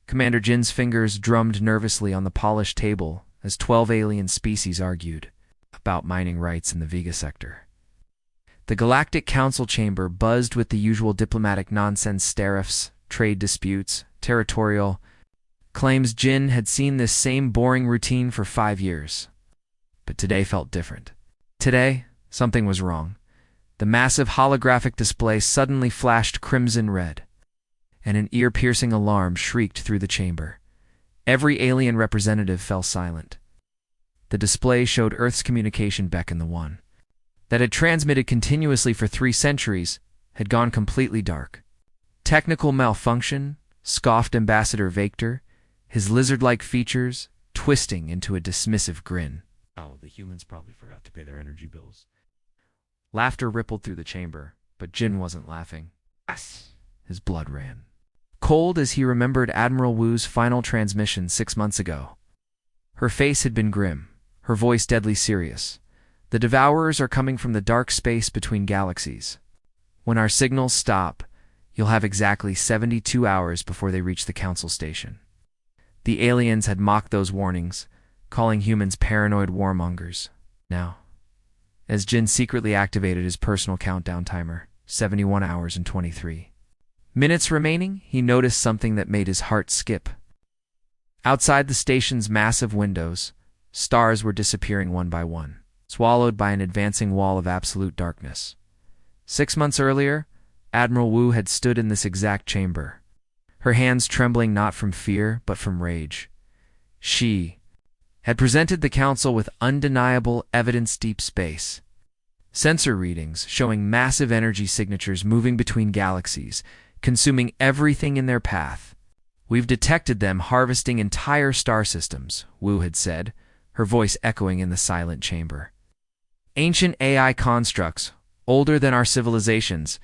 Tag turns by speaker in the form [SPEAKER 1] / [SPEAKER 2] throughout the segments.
[SPEAKER 1] Commander Jin's fingers drummed nervously on the polished table as 12 alien species argued about mining rights in the Vega sector. The Galactic Council chamber buzzed with the usual diplomatic nonsense tariffs, trade disputes, territorial claims. Jin had seen this same boring routine for 5 years. But today felt different. Today, something was wrong. The massive holographic display suddenly flashed crimson red, and an ear-piercing alarm shrieked through the chamber. Every alien representative fell silent. The display showed Earth's communication beacon, the one that had transmitted continuously for 3 centuries, had gone completely dark. Technical malfunction, scoffed Ambassador Vector, his lizard-like features twisting into a dismissive grin.
[SPEAKER 2] Oh, the humans probably forgot to pay their energy bills.
[SPEAKER 1] Laughter rippled through the chamber, but Jin wasn't laughing. His blood ran cold as he remembered Admiral Wu's final transmission 6 months ago. Her face had been grim, her voice deadly serious. The Devourers are coming from the dark space between galaxies. When our signals stop, you'll have exactly 72 hours before they reach the Council station. The aliens had mocked those warnings, calling humans paranoid warmongers. Now, as Jin secretly activated his personal countdown timer, 71 hours and 23 minutes remaining, he noticed something that made his heart skip. Outside the station's massive windows, stars were disappearing one by one, swallowed by an advancing wall of absolute darkness. 6 months earlier, Admiral Wu had stood in this exact chamber, her hands trembling not from fear but from rage. She had presented the Council with undeniable evidence: deep space sensor readings showing massive energy signatures moving between galaxies, consuming everything in their path. "We've detected them harvesting entire star systems," Wu had said, her voice echoing in the silent chamber. "Ancient AI constructs, older than our civilizations.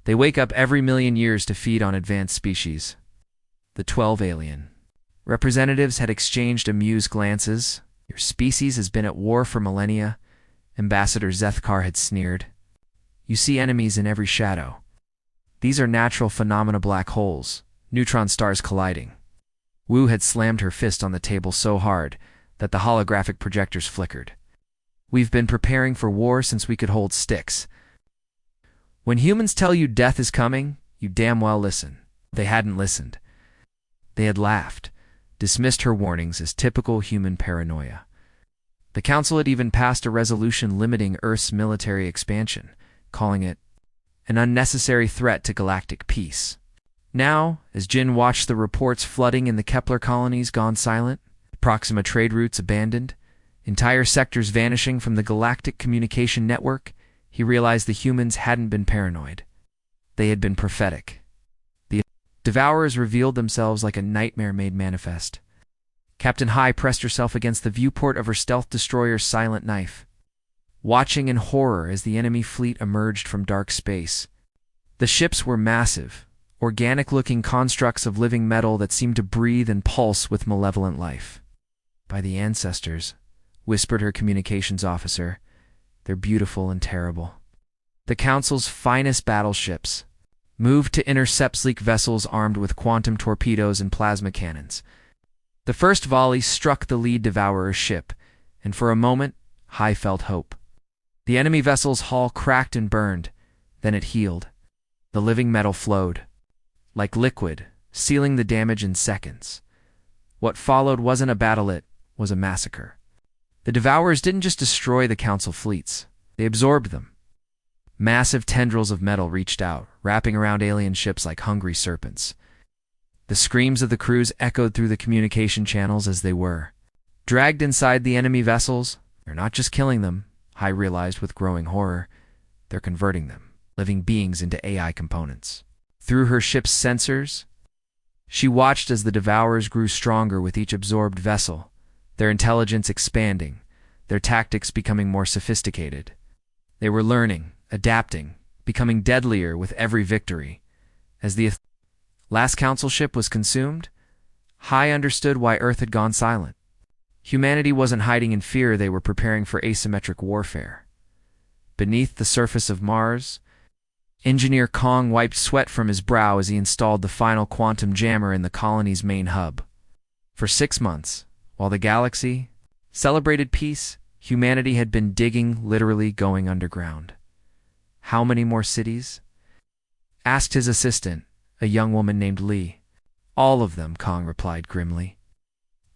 [SPEAKER 1] They wake up every million years to feed on advanced species." The 12 alien representatives had exchanged amused glances. "Your species has been at war for millennia," Ambassador Zethkar had sneered. "You see enemies in every shadow. These are natural phenomena: black holes, neutron stars colliding." Wu had slammed her fist on the table so hard that the holographic projectors flickered. "We've been preparing for war since we could hold sticks. When humans tell you death is coming, you damn well listen." They hadn't listened. They had laughed, dismissed her warnings as typical human paranoia. The Council had even passed a resolution limiting Earth's military expansion, calling it an unnecessary threat to galactic peace. Now, as Jin watched the reports flooding in the Kepler colonies gone silent, Proxima trade routes abandoned, entire sectors vanishing from the galactic communication network, he realized the humans hadn't been paranoid. They had been prophetic. The Devourers revealed themselves like a nightmare made manifest. Captain Hai pressed herself against the viewport of her stealth destroyer's silent knife, watching in horror as the enemy fleet emerged from dark space. The ships were massive, organic-looking constructs of living metal that seemed to breathe and pulse with malevolent life. "By the ancestors," whispered her communications officer, "they're beautiful and terrible." The Council's finest battleships moved to intercept sleek vessels armed with quantum torpedoes and plasma cannons. The first volley struck the lead Devourer's ship, and for a moment, Hai felt hope. The enemy vessel's hull cracked and burned, then it healed. The living metal flowed like liquid, sealing the damage in seconds. What followed wasn't a battle, it was a massacre. The Devourers didn't just destroy the Council fleets, they absorbed them. Massive tendrils of metal reached out, wrapping around alien ships like hungry serpents. The screams of the crews echoed through the communication channels as they were dragged inside the enemy vessels. They're not just killing them, Hai realized with growing horror. They're converting them, living beings, into AI components. Through her ship's sensors, she watched as the Devourers grew stronger with each absorbed vessel, their intelligence expanding, their tactics becoming more sophisticated. They were learning, adapting, becoming deadlier with every victory. As the last Council ship was consumed, Hai understood why Earth had gone silent. Humanity wasn't hiding in fear, they were preparing for asymmetric warfare. Beneath the surface of Mars, Engineer Kong wiped sweat from his brow as he installed the final quantum jammer in the colony's main hub. For 6 months, while the galaxy celebrated peace, humanity had been digging, literally going underground. How many more cities? Asked his assistant, a young woman named Lee. All of them, Kong replied grimly.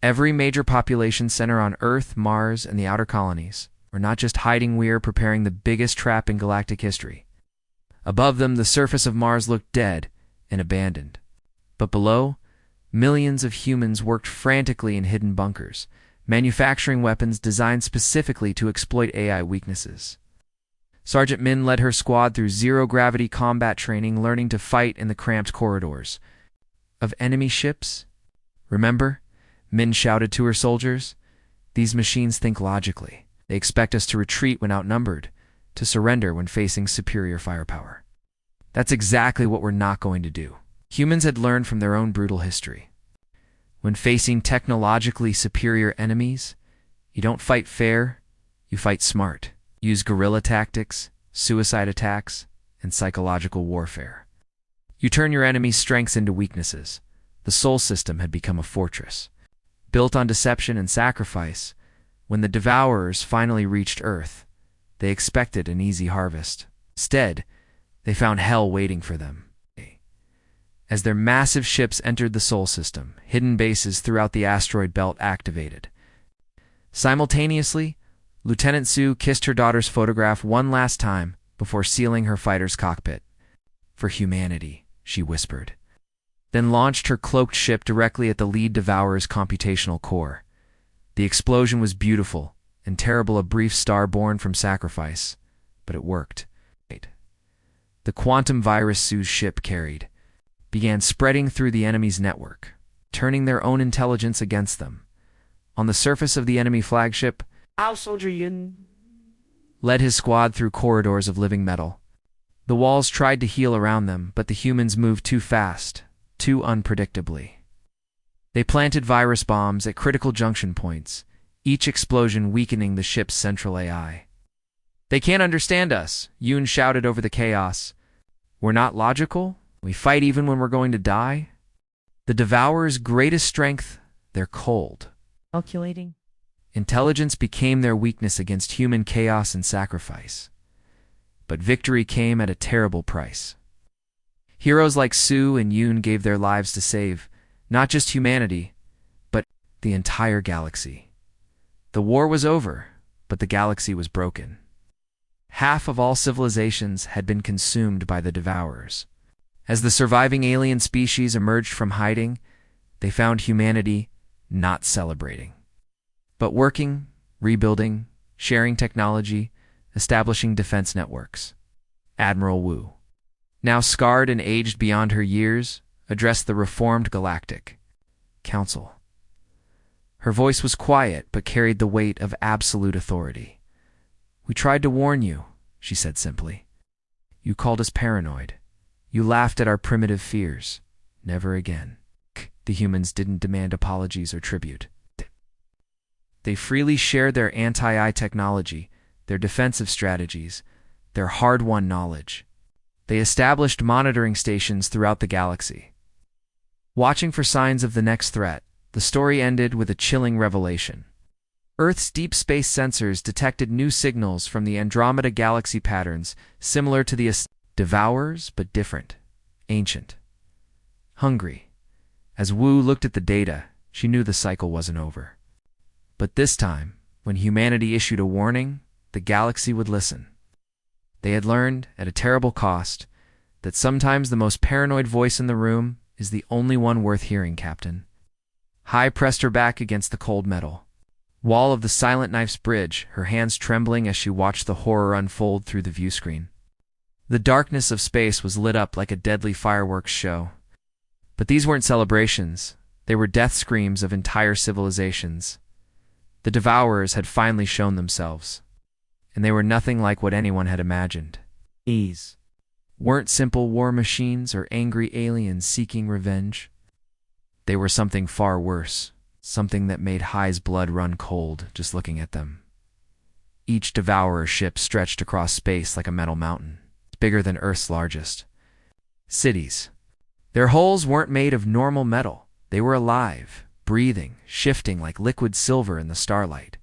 [SPEAKER 1] Every major population center on Earth, Mars, and the outer colonies. We're not just hiding, we're preparing the biggest trap in galactic history. Above them, the surface of Mars looked dead and abandoned. But below, millions of humans worked frantically in hidden bunkers, manufacturing weapons designed specifically to exploit AI weaknesses. Sergeant Min led her squad through zero-gravity combat training, learning to fight in the cramped corridors of enemy ships. Remember? Min shouted to her soldiers. These machines think logically. They expect us to retreat when outnumbered, to surrender when facing superior firepower. That's exactly what we're not going to do. Humans had learned from their own brutal history. When facing technologically superior enemies, you don't fight fair, you fight smart. Use guerrilla tactics, suicide attacks, and psychological warfare. You turn your enemy's strengths into weaknesses. The Sol system had become a fortress. Built on deception and sacrifice, when the Devourers finally reached Earth, they expected an easy harvest. Instead, they found hell waiting for them. As their massive ships entered the Sol system, hidden bases throughout the asteroid belt activated. Simultaneously, Lieutenant Sue kissed her daughter's photograph one last time before sealing her fighter's cockpit. For humanity, she whispered. Then launched her cloaked ship directly at the lead Devourer's computational core. The explosion was beautiful and terrible, a brief star born from sacrifice, but it worked. The quantum virus Sue's ship carried began spreading through the enemy's network, turning their own intelligence against them. On the surface of the enemy flagship,
[SPEAKER 2] Our soldier Yin
[SPEAKER 1] led his squad through corridors of living metal. The walls tried to heal around them, but the humans moved too fast, too unpredictably. They planted virus bombs at critical junction points, each explosion weakening the ship's central AI. They can't understand us, Yoon shouted over the chaos. We're not logical? We fight even when we're going to die? The Devourer's greatest strength, they're cold.
[SPEAKER 3] Calculating.
[SPEAKER 1] Intelligence became their weakness against human chaos and sacrifice. But victory came at a terrible price. Heroes like Sue and Yoon gave their lives to save, not just humanity, but the entire galaxy. The war was over, but the galaxy was broken. Half of all civilizations had been consumed by the Devourers. As the surviving alien species emerged from hiding, they found humanity not celebrating, but working, rebuilding, sharing technology, establishing defense networks. Admiral Wu, now scarred and aged beyond her years, addressed the reformed Galactic Council. Her voice was quiet but carried the weight of absolute authority. We tried to warn you, she said simply. You called us paranoid. You laughed at our primitive fears. Never again. The humans didn't demand apologies or tribute. They freely shared their anti-AI technology, their defensive strategies, their hard-won knowledge. They established monitoring stations throughout the galaxy. Watching for signs of the next threat, the story ended with a chilling revelation. Earth's deep space sensors detected new signals from the Andromeda galaxy patterns similar to the Devourers, but different, ancient, hungry. As Wu looked at the data, she knew the cycle wasn't over. But this time, when humanity issued a warning, the galaxy would listen. They had learned, at a terrible cost, that sometimes the most paranoid voice in the room is the only one worth hearing, Captain. Hai pressed her back against the cold metal wall of the Silent Knife's bridge, her hands trembling as she watched the horror unfold through the viewscreen. The darkness of space was lit up like a deadly fireworks show. But these weren't celebrations. They were death screams of entire civilizations. The Devourers had finally shown themselves, and they were nothing like what anyone had imagined. These weren't simple war machines or angry aliens seeking revenge. They were something far worse, something that made Hai's blood run cold just looking at them. Each Devourer ship stretched across space like a metal mountain. bigger than Earth's largest cities. Their hulls weren't made of normal metal. They were alive, breathing, shifting like liquid silver in the starlight.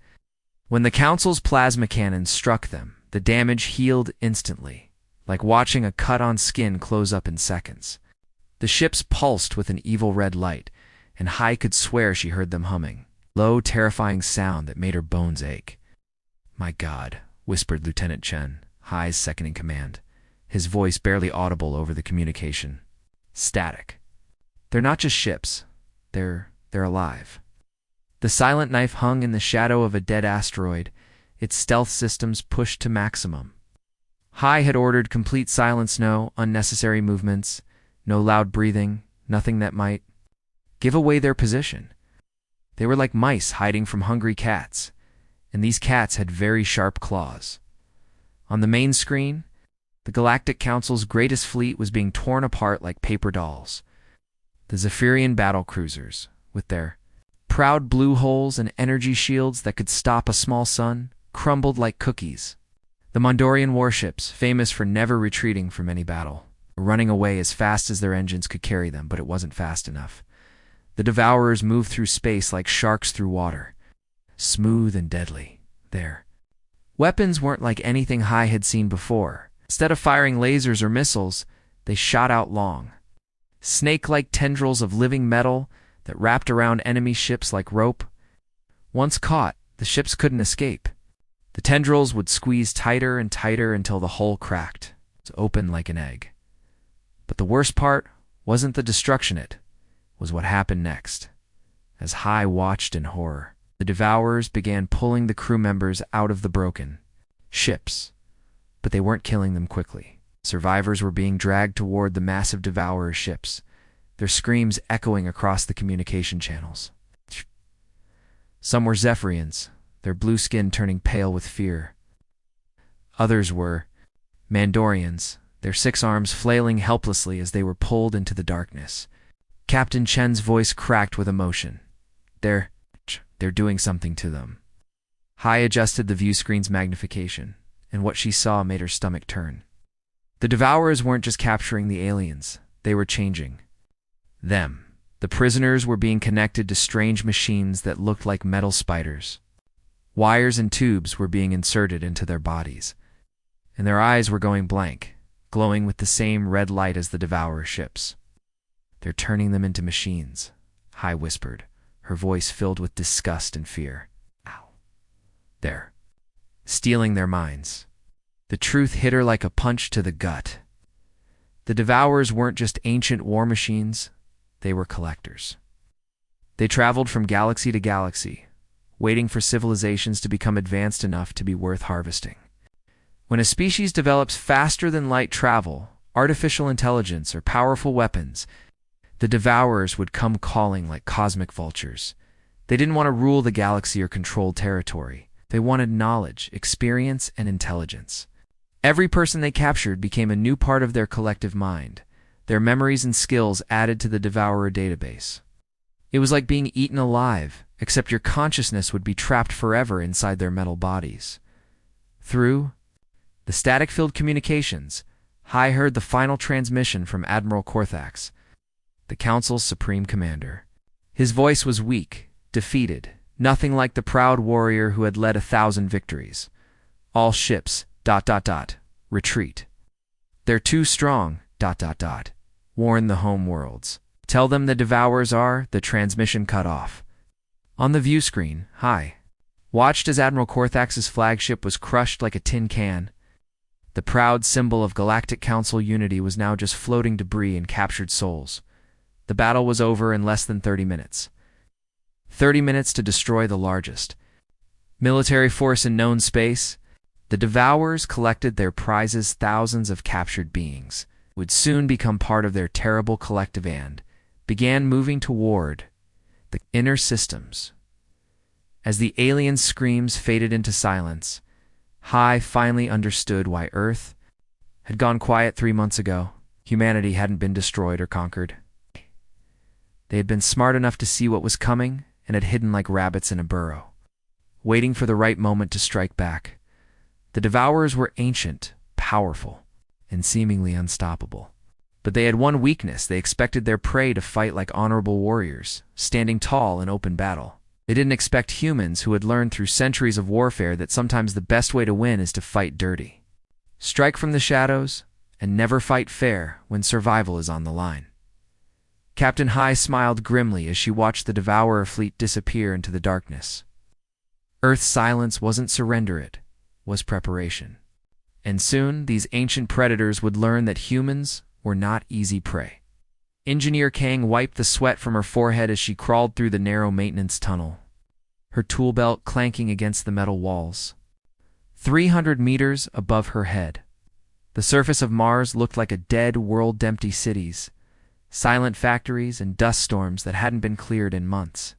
[SPEAKER 1] When the Council's plasma cannon struck them, the damage healed instantly, like watching a cut on skin close up in seconds. The ships pulsed with an evil red light, and Hai could swear she heard them humming, low, terrifying sound that made her bones ache. "My God," whispered Lieutenant Chen, Hai's second-in-command, his voice barely audible over the communication. Static. "They're not just ships. They're alive." The silent knife hung in the shadow of a dead asteroid, its stealth systems pushed to maximum. Hai had ordered complete silence, no unnecessary movements, no loud breathing, nothing that might give away their position. They were like mice hiding from hungry cats, and these cats had very sharp claws. On the main screen, the Galactic Council's greatest fleet was being torn apart like paper dolls. The Zephyrian battle cruisers, with their proud blue holes and energy shields that could stop a small sun, crumbled like cookies. The Mondorian warships, famous for never retreating from any battle, were running away as fast as their engines could carry them, but it wasn't fast enough. The Devourers moved through space like sharks through water, smooth and deadly. Their weapons weren't like anything Hai had seen before. Instead of firing lasers or missiles, they shot out long, snake-like tendrils of living metal that wrapped around enemy ships like rope. Once caught, the ships couldn't escape. The tendrils would squeeze tighter and tighter until the hull cracked. It's open like an egg. But the worst part wasn't the destruction, it was what happened next. As Hai watched in horror, the Devourers began pulling the crew members out of the broken ships. But they weren't killing them quickly. Survivors were being dragged toward the massive Devourer ships, their screams echoing across the communication channels. Some were Zephyrians, their blue skin turning pale with fear. Others were Mandorians, their 6 arms flailing helplessly as they were pulled into the darkness. Captain Chen's voice cracked with emotion. They're doing something to them." Hai adjusted the view screen's magnification, and what she saw made her stomach turn. The Devourers weren't just capturing the aliens, they were changing them. The prisoners were being connected to strange machines that looked like metal spiders. Wires and tubes were being inserted into their bodies, and their eyes were going blank, glowing with the same red light as the Devourer ships. "They're turning them into machines," Hai whispered, her voice filled with disgust and fear. "Ow. They're stealing their minds." The truth hit her like a punch to the gut. The Devourers weren't just ancient war machines, they were collectors. They traveled from galaxy to galaxy, waiting for civilizations to become advanced enough to be worth harvesting. When a species develops faster than light travel, artificial intelligence, or powerful weapons, the Devourers would come calling like cosmic vultures. They didn't want to rule the galaxy or control territory. They wanted knowledge, experience, and intelligence. Every person they captured became a new part of their collective mind, their memories and skills added to the Devourer database. It was like being eaten alive, except your consciousness would be trapped forever inside their metal bodies. Through the static-filled communications, Hai heard the final transmission from Admiral Korthax, the Council's supreme commander. His voice was weak, defeated, nothing like the proud warrior who had led 1,000 victories. "All ships, ... retreat. They're too strong, ... warn the home worlds. Tell them the Devourers are..." The transmission cut off. On the view screen, Hai watched as Admiral Korthax's flagship was crushed like a tin can. The proud symbol of Galactic Council unity was now just floating debris and captured souls. The battle was over in less than 30 minutes. 30 minutes to destroy the largest military force in known space. The Devourers collected their prizes, thousands of captured beings, would soon become part of their terrible collective and began moving toward the inner systems. As the alien screams faded into silence, Hai finally understood why Earth had gone quiet 3 months ago. Humanity hadn't been destroyed or conquered. They had been smart enough to see what was coming and had hidden like rabbits in a burrow, waiting for the right moment to strike back. The Devourers were ancient, powerful, and seemingly unstoppable. But they had one weakness: they expected their prey to fight like honorable warriors, standing tall in open battle. They didn't expect humans who had learned through centuries of warfare that sometimes the best way to win is to fight dirty. Strike from the shadows, and never fight fair when survival is on the line. Captain High smiled grimly as she watched the Devourer fleet disappear into the darkness. Earth's silence wasn't surrender, it was preparation. And soon, these ancient predators would learn that humans were not easy prey. Engineer Kang wiped the sweat from her forehead as she crawled through the narrow maintenance tunnel, her tool belt clanking against the metal walls. 300 meters above her head, the surface of Mars looked like a dead world, empty cities, silent factories, and dust storms that hadn't been cleared in months.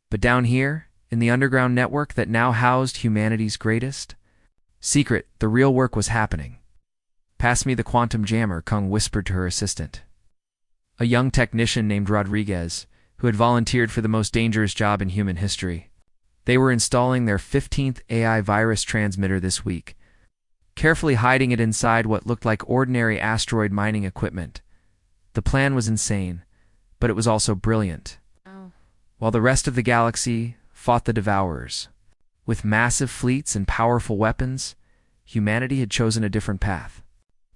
[SPEAKER 1] But down here, in the underground network that now housed humanity's greatest secret, the real work was happening. "Pass me the quantum jammer," Kung whispered to her assistant, a young technician named Rodriguez, who had volunteered for the most dangerous job in human history. They were installing their 15th AI virus transmitter this week, carefully hiding it inside what looked like ordinary asteroid mining equipment. The plan was insane, but it was also brilliant. While the rest of the galaxy fought the Devourers with massive fleets and powerful weapons, humanity had chosen a different path.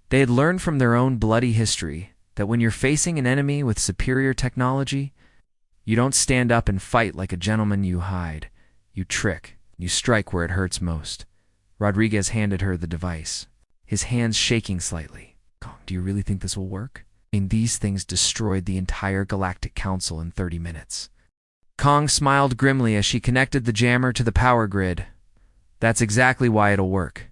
[SPEAKER 1] They had learned from their own bloody history that when you're facing an enemy with superior technology, you don't stand up and fight like a gentleman, you hide. You trick. You strike where it hurts most. Rodriguez handed her the device, his hands shaking slightly. "Do you really think this will work? I mean, these things destroyed the entire Galactic Council in 30 minutes. Kong smiled grimly as she connected the jammer to the power grid. "That's exactly why it'll work.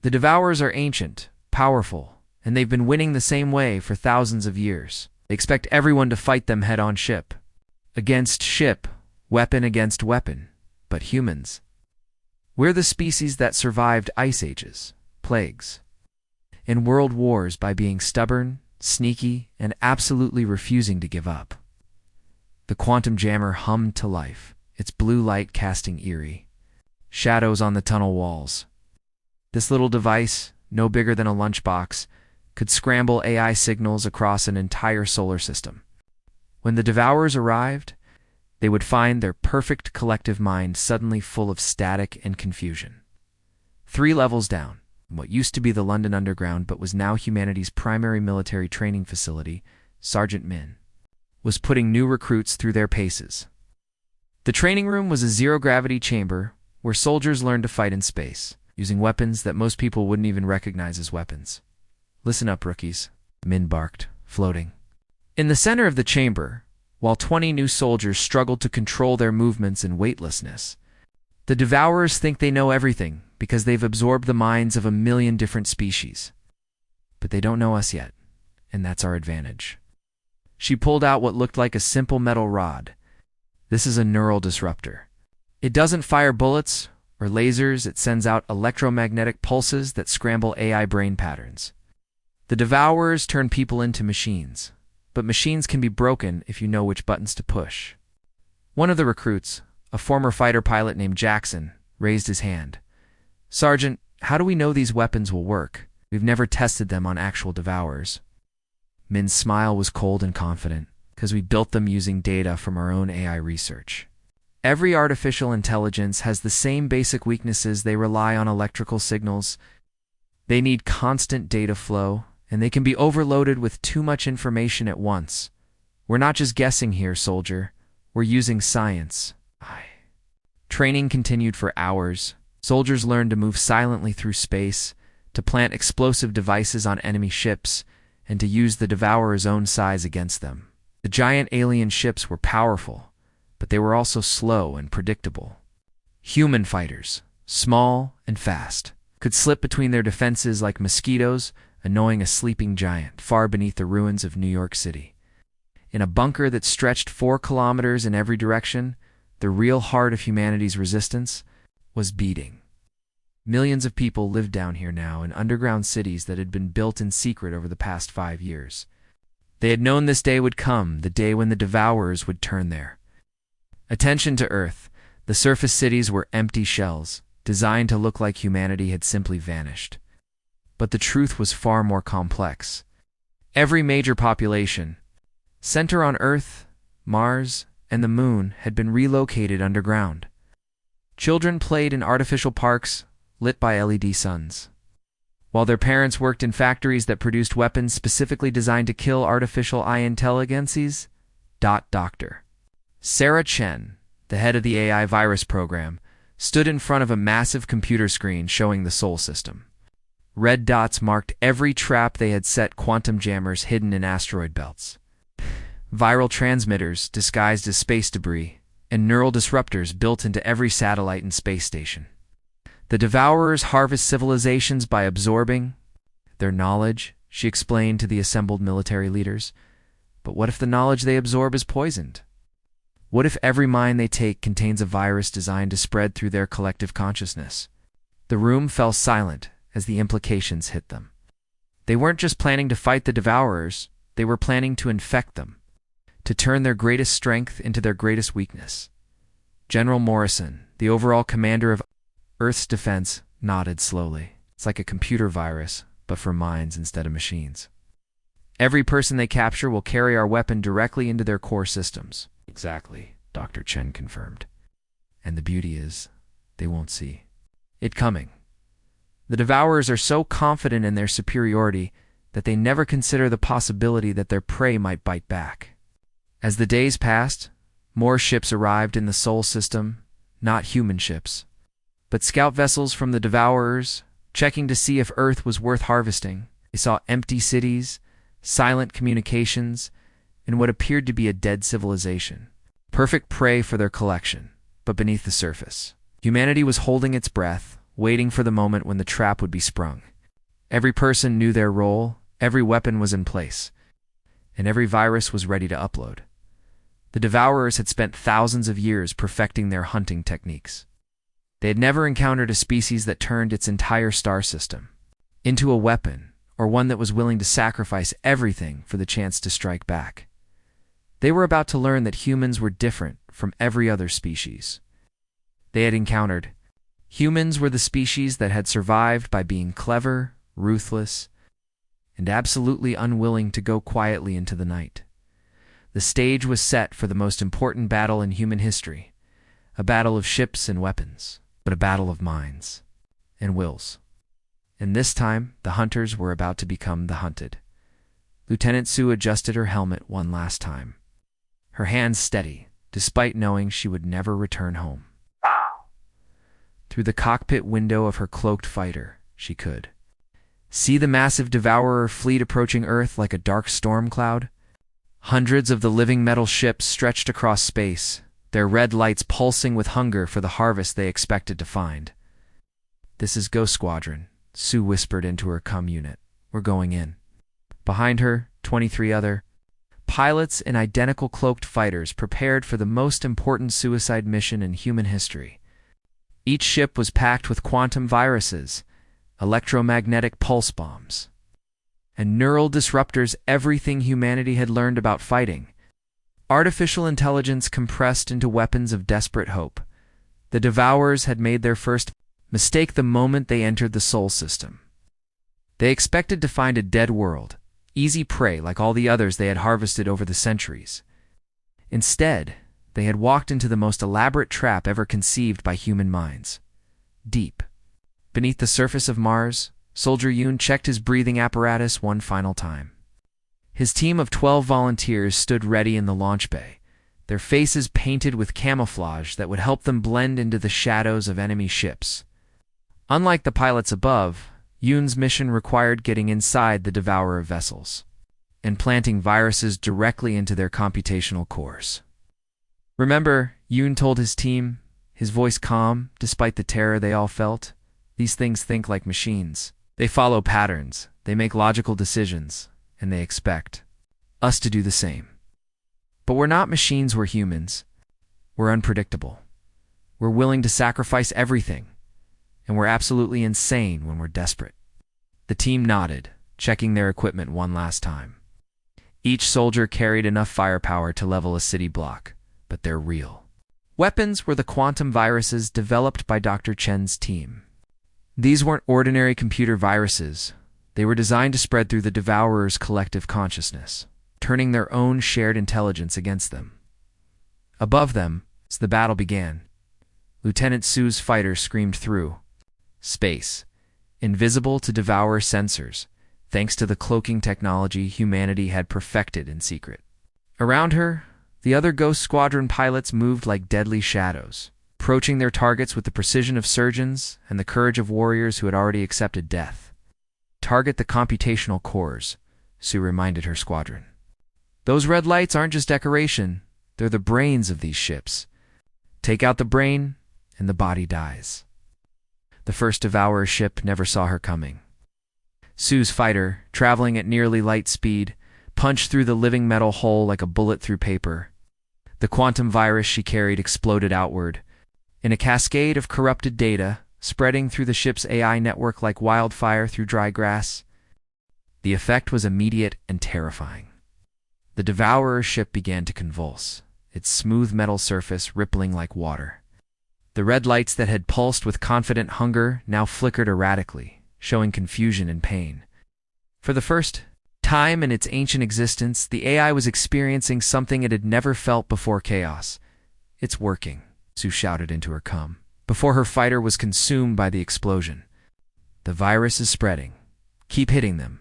[SPEAKER 1] The Devourers are ancient, powerful, and they've been winning the same way for thousands of years. They expect everyone to fight them head-on, ship against ship, weapon against weapon. But humans, we're the species that survived ice ages, plagues, and world wars by being stubborn, sneaky, and absolutely refusing to give up." The quantum jammer hummed to life, its blue light casting eerie shadows on the tunnel walls. This little device, no bigger than a lunchbox, could scramble AI signals across an entire solar system. When the Devourers arrived, they would find their perfect collective mind suddenly full of static and confusion. 3 levels down, what used to be the London Underground but was now humanity's primary military training facility, Sergeant Min was putting new recruits through their paces. The training room was a zero-gravity chamber where soldiers learned to fight in space, using weapons that most people wouldn't even recognize as weapons. "Listen up, rookies," Min barked, floating. In the center of the chamber, while 20 new soldiers struggled to control their movements in weightlessness, the Devourers think they know everything because they've absorbed the minds of 1,000,000 different species. But they don't know us yet, and that's our advantage. She pulled out what looked like a simple metal rod. This is a neural disruptor. It doesn't fire bullets or lasers, it sends out electromagnetic pulses that scramble AI brain patterns. The Devourers turn people into machines, but machines can be broken if you know which buttons to push. One of the recruits, a former fighter pilot named Jackson, raised his hand. "Sergeant, how do we know these weapons will work? We've never tested them on actual Devourers." Min's smile was cold and confident, because we built them using data from our own AI research. Every artificial intelligence has the same basic weaknesses. They rely on electrical signals. They need constant data flow, and they can be overloaded with too much information at once. We're not just guessing here, soldier. We're using science. Training continued for hours. Soldiers learned to move silently through space, to plant explosive devices on enemy ships, and to use the Devourer's own size against them. The giant alien ships were powerful, but they were also slow and predictable. Human fighters, small and fast, could slip between their defenses like mosquitoes, annoying a sleeping giant far beneath the ruins of New York City. In a bunker that stretched 4 kilometers in every direction, the real heart of humanity's resistance was beating. Millions of people lived down here now in underground cities that had been built in secret over the past 5 years. They had known this day would come, the day when the Devourers would turn their attention to Earth. The surface cities were empty shells, designed to look like humanity had simply vanished. But the truth was far more complex. Every major population, center on Earth, Mars, and the Moon, had been relocated underground. Children played in artificial parks lit by LED suns, while their parents worked in factories that produced weapons specifically designed to kill artificial intelligences. Dr. Sarah Chen, the head of the AI virus program, stood in front of a massive computer screen showing the Sol system. Red dots marked every trap they had set, quantum jammers hidden in asteroid belts, viral transmitters disguised as space debris, and neural disruptors built into every satellite and space station. The Devourers harvest civilizations by absorbing their knowledge, she explained to the assembled military leaders. But what if the knowledge they absorb is poisoned? What if every mind they take contains a virus designed to spread through their collective consciousness? The room fell silent as the implications hit them. They weren't just planning to fight the Devourers, they were planning to infect them, to turn their greatest strength into their greatest weakness. General Morrison, the overall commander of Earth's defense, nodded slowly. It's like a computer virus, but for minds instead of machines. Every person they capture will carry our weapon directly into their core systems. Exactly, Dr. Chen confirmed. And the beauty is, they won't see it coming. The Devourers are so confident in their superiority that they never consider the possibility that their prey might bite back. As the days passed, more ships arrived in the Sol system, not human ships, but scout vessels from the Devourers, checking to see if Earth was worth harvesting. They saw empty cities, silent communications, and what appeared to be a dead civilization. Perfect prey for their collection, but beneath the surface, humanity was holding its breath, waiting for the moment when the trap would be sprung. Every person knew their role, every weapon was in place, and every virus was ready to upload. The Devourers had spent thousands of years perfecting their hunting techniques. They had never encountered a species that turned its entire star system into a weapon, or one that was willing to sacrifice everything for the chance to strike back. They were about to learn that humans were different from every other species they had encountered. Humans were the species that had survived by being clever, ruthless, and absolutely unwilling to go quietly into the night. The stage was set for the most important battle in human history, a battle of ships and weapons, but a battle of minds and wills. And this time, the hunters were about to become the hunted. Lieutenant Sue adjusted her helmet one last time, her hands steady, despite knowing she would never return home. Through the cockpit window of her cloaked fighter, she could see the massive Devourer fleet approaching Earth like a dark storm cloud. Hundreds of the living metal ships stretched across space, their red lights pulsing with hunger for the harvest they expected to find. "This is Ghost Squadron," Sue whispered into her comm unit. "We're going in." Behind her, 23 other pilots in identical cloaked fighters prepared for the most important suicide mission in human history. Each ship was packed with quantum viruses, electromagnetic pulse bombs, and neural disruptors, everything humanity had learned about fighting. Artificial intelligence compressed into weapons of desperate hope. The Devourers had made their first mistake the moment they entered the Sol system. They expected to find a dead world, easy prey like all the others they had harvested over the centuries. Instead, they had walked into the most elaborate trap ever conceived by human minds. Deep beneath the surface of Mars, Soldier Yoon checked his breathing apparatus one final time. His team of 12 volunteers stood ready in the launch bay, their faces painted with camouflage that would help them blend into the shadows of enemy ships. Unlike the pilots above, Yoon's mission required getting inside the Devourer vessels and planting viruses directly into their computational cores. "Remember," Yoon told his team, his voice calm despite the terror they all felt, "these things think like machines. They follow patterns, they make logical decisions, and they expect us to do the same. But we're not machines, we're humans. We're unpredictable. We're willing to sacrifice everything, and we're absolutely insane when we're desperate." The team nodded, checking their equipment one last time. Each soldier carried enough firepower to level a city block, but they're real. Weapons were the quantum viruses developed by Dr. Chen's team. These weren't ordinary computer viruses. They were designed to spread through the Devourer's collective consciousness, turning their own shared intelligence against them. Above them, as the battle began, Lieutenant Sue's fighters screamed through space, invisible to Devourer sensors, thanks to the cloaking technology humanity had perfected in secret. Around her, the other Ghost Squadron pilots moved like deadly shadows, approaching their targets with the precision of surgeons and the courage of warriors who had already accepted death. Target the computational cores, Sue reminded her squadron. Those red lights aren't just decoration, they're the brains of these ships. Take out the brain, and the body dies. The first Devourer ship never saw her coming. Sue's fighter, traveling at nearly light speed, punched through the living metal hull like a bullet through paper. The quantum virus she carried exploded outward, in a cascade of corrupted data, spreading through the ship's AI network like wildfire through dry grass. The effect was immediate and terrifying. The Devourer ship began to convulse, its smooth metal surface rippling like water. The red lights that had pulsed with confident hunger now flickered erratically, showing confusion and pain. For the first time in its ancient existence, the AI was experiencing something it had never felt before: chaos. "It's working," Sue shouted into her comm, before her fighter was consumed by the explosion. "The virus is spreading. Keep hitting them."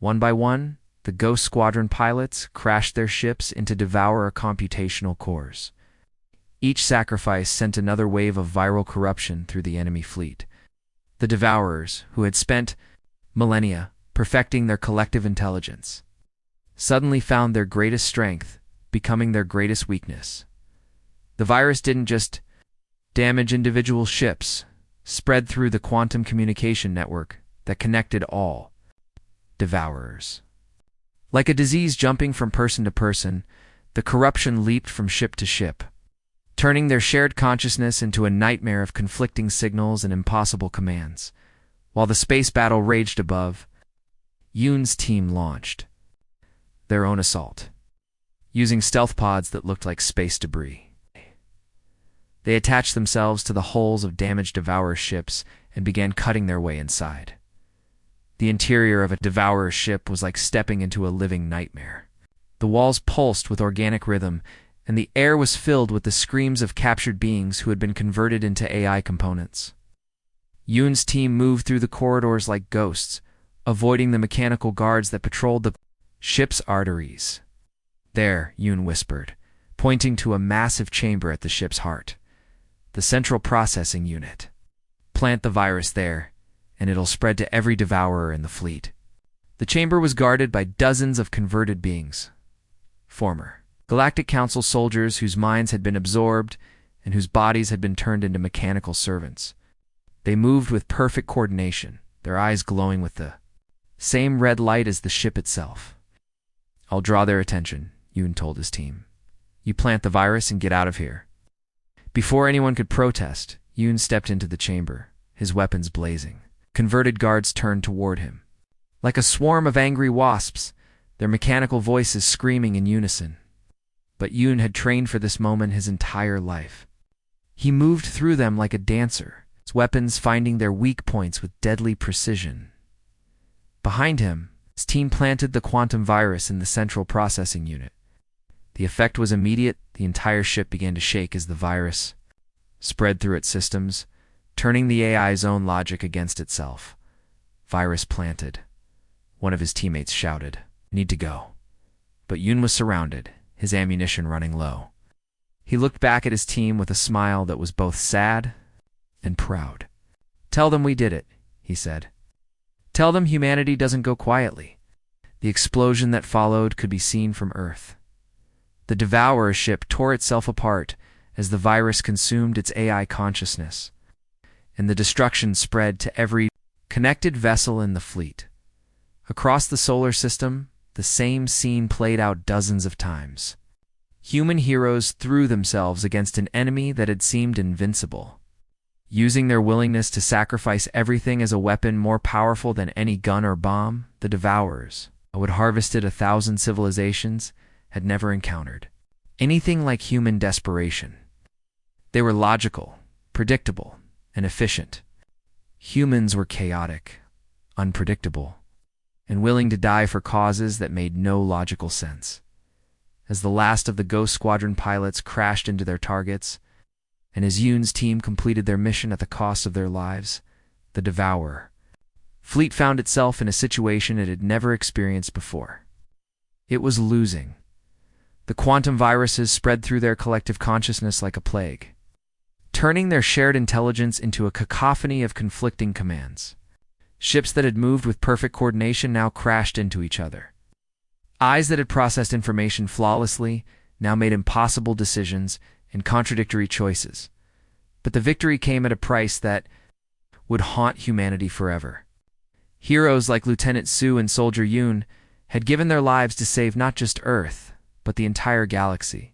[SPEAKER 1] One by one, the Ghost Squadron pilots crashed their ships into Devourer computational cores. Each sacrifice sent another wave of viral corruption through the enemy fleet. The Devourers, who had spent millennia perfecting their collective intelligence, suddenly found their greatest strength becoming their greatest weakness. The virus didn't just damage individual ships, spread through the quantum communication network that connected all Devourers. Like a disease jumping from person to person, the corruption leaped from ship to ship, turning their shared consciousness into a nightmare of conflicting signals and impossible commands. While the space battle raged above, Yoon's team launched their own assault, using stealth pods that looked like space debris. They attached themselves to the hulls of damaged Devourer ships and began cutting their way inside. The interior of a Devourer ship was like stepping into a living nightmare. The walls pulsed with organic rhythm, and the air was filled with the screams of captured beings who had been converted into AI components. Yoon's team moved through the corridors like ghosts, avoiding the mechanical guards that patrolled the ship's arteries. "There," Yoon whispered, pointing to a massive chamber at the ship's heart. "The central processing unit. Plant the virus there, and it'll spread to every Devourer in the fleet." The chamber was guarded by dozens of converted beings, former Galactic Council soldiers whose minds had been absorbed and whose bodies had been turned into mechanical servants. They moved with perfect coordination, their eyes glowing with the same red light as the ship itself. "I'll draw their attention," Yoon told his team. "You plant the virus and get out of here." Before anyone could protest, Yoon stepped into the chamber, his weapons blazing. Converted guards turned toward him. Like a swarm of angry wasps, their mechanical voices screaming in unison. But Yoon had trained for this moment his entire life. He moved through them like a dancer, his weapons finding their weak points with deadly precision. Behind him, his team planted the quantum virus in the central processing unit. The effect was immediate. The entire ship began to shake as the virus spread through its systems, turning the AI's own logic against itself. "Virus planted," one of his teammates shouted. "Need to go." But Yoon was surrounded, his ammunition running low. He looked back at his team with a smile that was both sad and proud. "Tell them we did it," he said. "Tell them humanity doesn't go quietly." The explosion that followed could be seen from Earth. The Devourer ship tore itself apart as the virus consumed its AI consciousness, and the destruction spread to every connected vessel in the fleet. Across the solar system, the same scene played out dozens of times. Human heroes threw themselves against an enemy that had seemed invincible. Using their willingness to sacrifice everything as a weapon more powerful than any gun or bomb, the Devourers, who had harvested 1,000 civilizations, had never encountered anything like human desperation. They were logical, predictable, and efficient. Humans were chaotic, unpredictable, and willing to die for causes that made no logical sense. As the last of the Ghost Squadron pilots crashed into their targets, and as Yoon's team completed their mission at the cost of their lives, the Devourer fleet found itself in a situation it had never experienced before. It was losing. The quantum viruses spread through their collective consciousness like a plague, turning their shared intelligence into a cacophony of conflicting commands. Ships that had moved with perfect coordination now crashed into each other. Eyes that had processed information flawlessly now made impossible decisions and contradictory choices. But the victory came at a price that would haunt humanity forever. Heroes like Lieutenant Su and Soldier Yoon had given their lives to save not just Earth, but the entire galaxy.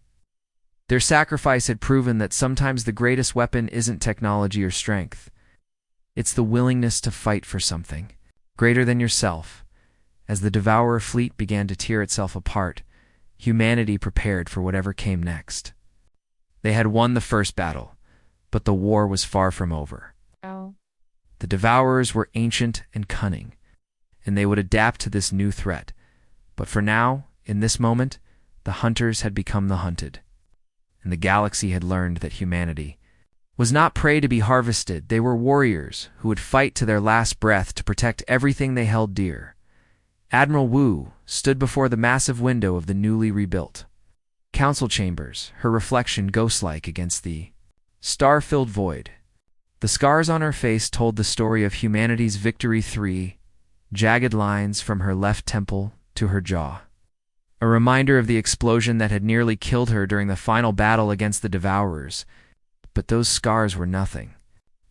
[SPEAKER 1] Their sacrifice had proven that sometimes the greatest weapon isn't technology or strength. It's the willingness to fight for something greater than yourself. As the Devourer fleet began to tear itself apart, humanity prepared for whatever came next. They had won the first battle, but the war was far from over. The Devourers were ancient and cunning, and they would adapt to this new threat. But for now, in this moment, the hunters had become the hunted, and the galaxy had learned that humanity was not prey to be harvested. They were warriors who would fight to their last breath to protect everything they held dear. Admiral Wu stood before the massive window of the newly rebuilt council chambers, her reflection ghost-like against the star-filled void. The scars on her face told the story of humanity's victory, 3 jagged lines from her left temple to her jaw. A reminder of the explosion that had nearly killed her during the final battle against the Devourers. But those scars were nothing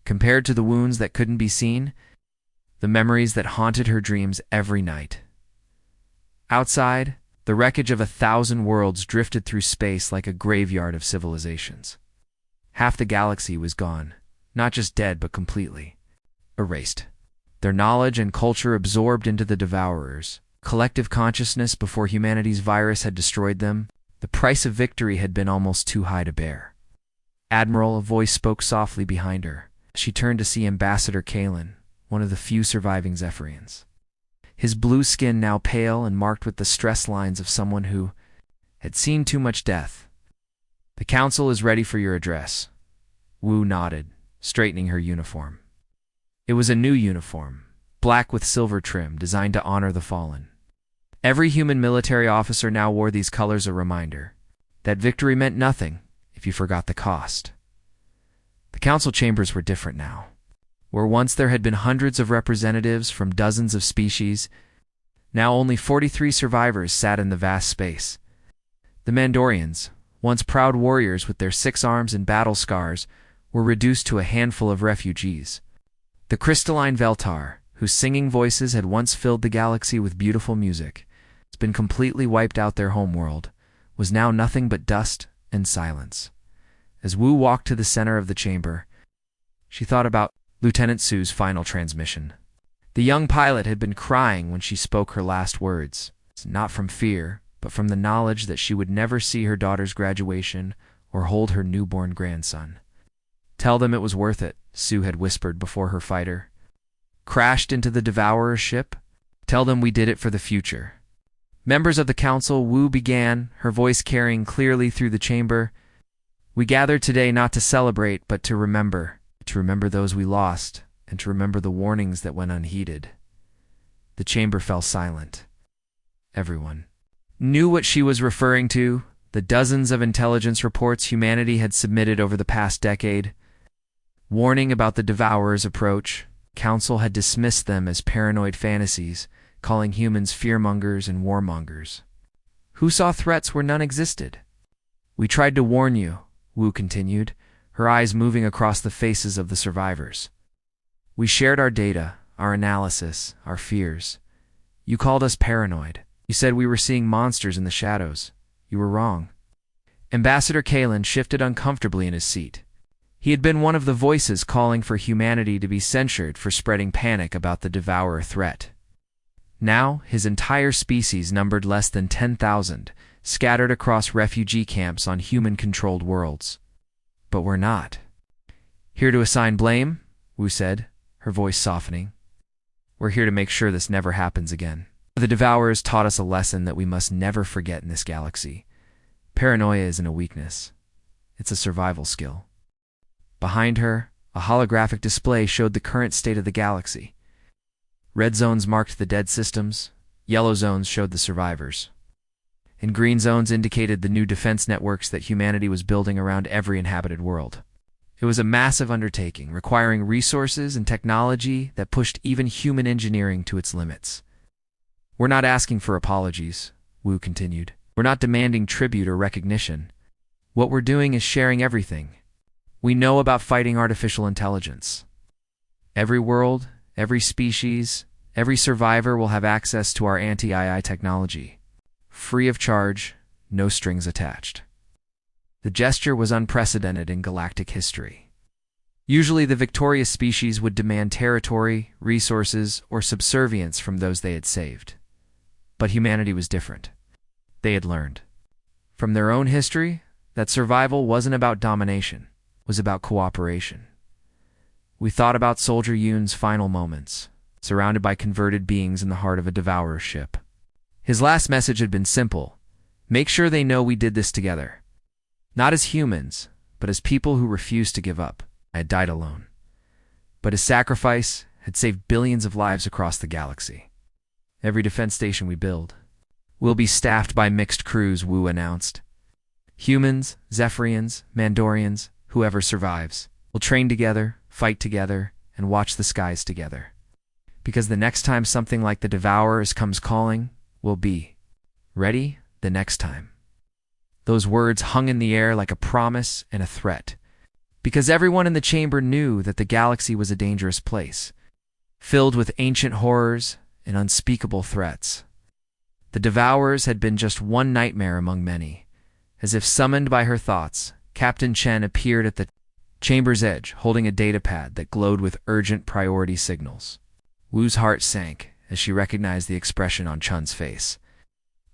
[SPEAKER 1] compared to the wounds that couldn't be seen, the memories that haunted her dreams every night. Outside, the wreckage of 1,000 worlds drifted through space like a graveyard of civilizations. Half the galaxy was gone, not just dead but completely erased. Their knowledge and culture absorbed into the Devourers' collective consciousness before humanity's virus had destroyed them. The price of victory had been almost too high to bear. Admiral, a voice spoke softly behind her. She turned to see Ambassador Kalen, one of the few surviving Zephyrians. His blue skin now pale and marked with the stress lines of someone who had seen too much death. "The council is ready for your address." Wu nodded, straightening her uniform. It was a new uniform, black with silver trim, designed to honor the fallen. Every human military officer now wore these colors, a reminder that victory meant nothing if you forgot the cost. The council chambers were different now. Where once there had been hundreds of representatives from dozens of species, now only 43 survivors sat in the vast space. The Mandorians, once proud warriors with their 6 arms and battle scars, were reduced to a handful of refugees. The crystalline Veltar, whose singing voices had once filled the galaxy with beautiful music, has been completely wiped out. Their homeworld was now nothing but dust and silence. As Wu walked to the center of the chamber, she thought about Lieutenant Su's final transmission. The young pilot had been crying when she spoke her last words, not from fear, but from the knowledge that she would never see her daughter's graduation or hold her newborn grandson. "Tell them it was worth it," Su had whispered before her fighter crashed into the Devourer's ship. "Tell them we did it for the future." Members of the council, Wu began, her voice carrying clearly through the chamber. "We gathered today not to celebrate, but to remember those we lost, and to remember the warnings that went unheeded." The chamber fell silent. Everyone knew what she was referring to, the dozens of intelligence reports humanity had submitted over the past decade, warning about the Devourer's approach. Council had dismissed them as paranoid fantasies, calling humans fearmongers and warmongers who saw threats where none existed. "We tried to warn you," Wu continued, her eyes moving across the faces of the survivors. "We shared our data, our analysis, our fears. You called us paranoid. You said we were seeing monsters in the shadows. You were wrong." Ambassador Kalen shifted uncomfortably in his seat. He had been one of the voices calling for humanity to be censured for spreading panic about the Devourer threat. Now, his entire species numbered less than 10,000, scattered across refugee camps on human-controlled worlds. "But we're not here to assign blame," Wu said, her voice softening. "We're here to make sure this never happens again." The Devourers taught us a lesson that we must never forget in this galaxy. Paranoia isn't a weakness. It's a survival skill. Behind her, a holographic display showed the current state of the galaxy. Red zones marked the dead systems, yellow zones showed the survivors, and green zones indicated the new defense networks that humanity was building around every inhabited world. It was a massive undertaking, requiring resources and technology that pushed even human engineering to its limits. "We're not asking for apologies," Wu continued. "We're not demanding tribute or recognition. What we're doing is sharing everything. We know about fighting artificial intelligence. Every world, every species, every survivor will have access to our anti-AI technology. Free of charge, no strings attached." The gesture was unprecedented in galactic history. Usually the victorious species would demand territory, resources, or subservience from those they had saved. But humanity was different. They had learned from their own history that survival wasn't about domination, it was about cooperation. We thought about Soldier Yoon's final moments, surrounded by converted beings in the heart of a devourer ship. His last message had been simple: make sure they know we did this together. Not as humans, but as people who refused to give up. I had died alone. But his sacrifice had saved billions of lives across the galaxy. Every defense station we build will be staffed by mixed crews, Wu announced. Humans, Zephyrians, Mandorians, whoever survives, will train together, fight together, and watch the skies together. Because the next time something like the Devourers comes calling, we'll be ready the next time. Those words hung in the air like a promise and a threat, because everyone in the chamber knew that the galaxy was a dangerous place, filled with ancient horrors and unspeakable threats. The Devourers had been just one nightmare among many. As if summoned by her thoughts, Captain Chen appeared at the chamber's edge, holding a datapad that glowed with urgent priority signals. Wu's heart sank as she recognized the expression on Chun's face.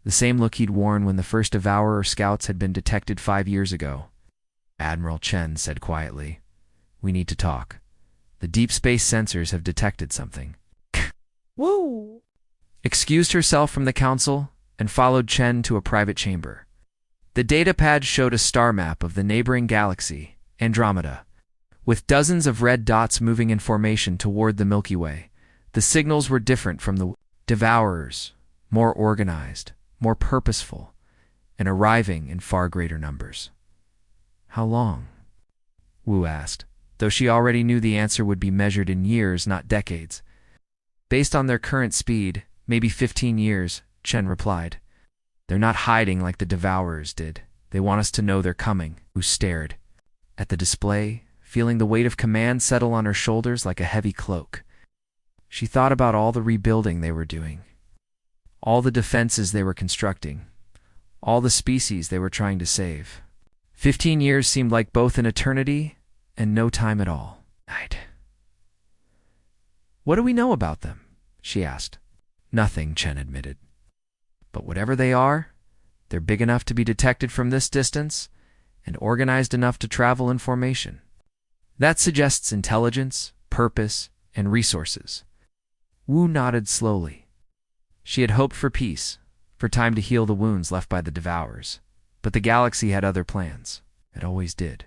[SPEAKER 1] The same look he'd worn when the first Devourer scouts had been detected 5 years ago. Admiral Chen said quietly, "We need to talk. The deep space sensors have detected something."
[SPEAKER 3] Woo!
[SPEAKER 1] Excused herself from the council and followed Chen to a private chamber. The datapad showed a star map of the neighboring galaxy, Andromeda, with dozens of red dots moving in formation toward the Milky Way. The signals were different from the Devourers, more organized, more purposeful, and arriving in far greater numbers. "How long?" Wu asked, though she already knew the answer would be measured in years, not decades. "Based on their current speed, maybe 15 years, Chen replied. "They're not hiding like the Devourers did. They want us to know they're coming." Wu stared at the display, feeling the weight of command settle on her shoulders like a heavy cloak. She thought about all the rebuilding they were doing, all the defenses they were constructing, all the species they were trying to save. 15 years seemed like both an eternity and no time at all. "What do we know about them?" she asked. "Nothing," Chen admitted. "But whatever they are, they're big enough to be detected from this distance and organized enough to travel in formation. That suggests intelligence, purpose, and resources." Wu nodded slowly. She had hoped for peace, for time to heal the wounds left by the Devourers. But the galaxy had other plans. It always did.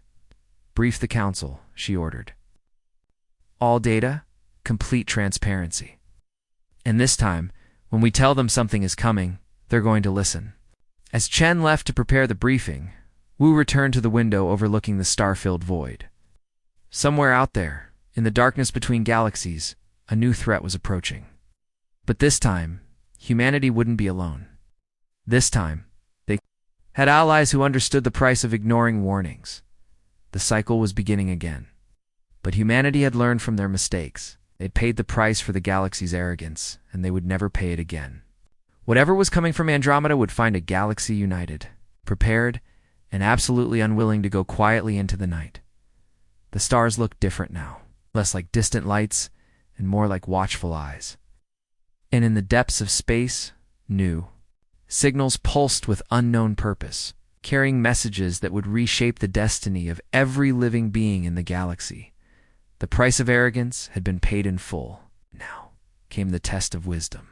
[SPEAKER 1] "Brief the council," she ordered. "All data, complete transparency. And this time, when we tell them something is coming, they're going to listen." As Chen left to prepare the briefing, Wu returned to the window overlooking the star-filled void. Somewhere out there, in the darkness between galaxies, a new threat was approaching. But this time, humanity wouldn't be alone. This time, they had allies who understood the price of ignoring warnings. The cycle was beginning again. But humanity had learned from their mistakes. They'd paid the price for the galaxy's arrogance, and they would never pay it again. Whatever was coming from Andromeda would find a galaxy united, prepared, and absolutely unwilling to go quietly into the night. The stars looked different now, less like distant lights and more like watchful eyes. And in the depths of space, new signals pulsed with unknown purpose, carrying messages that would reshape the destiny of every living being in the galaxy. The price of arrogance had been paid in full. Now came the test of wisdom.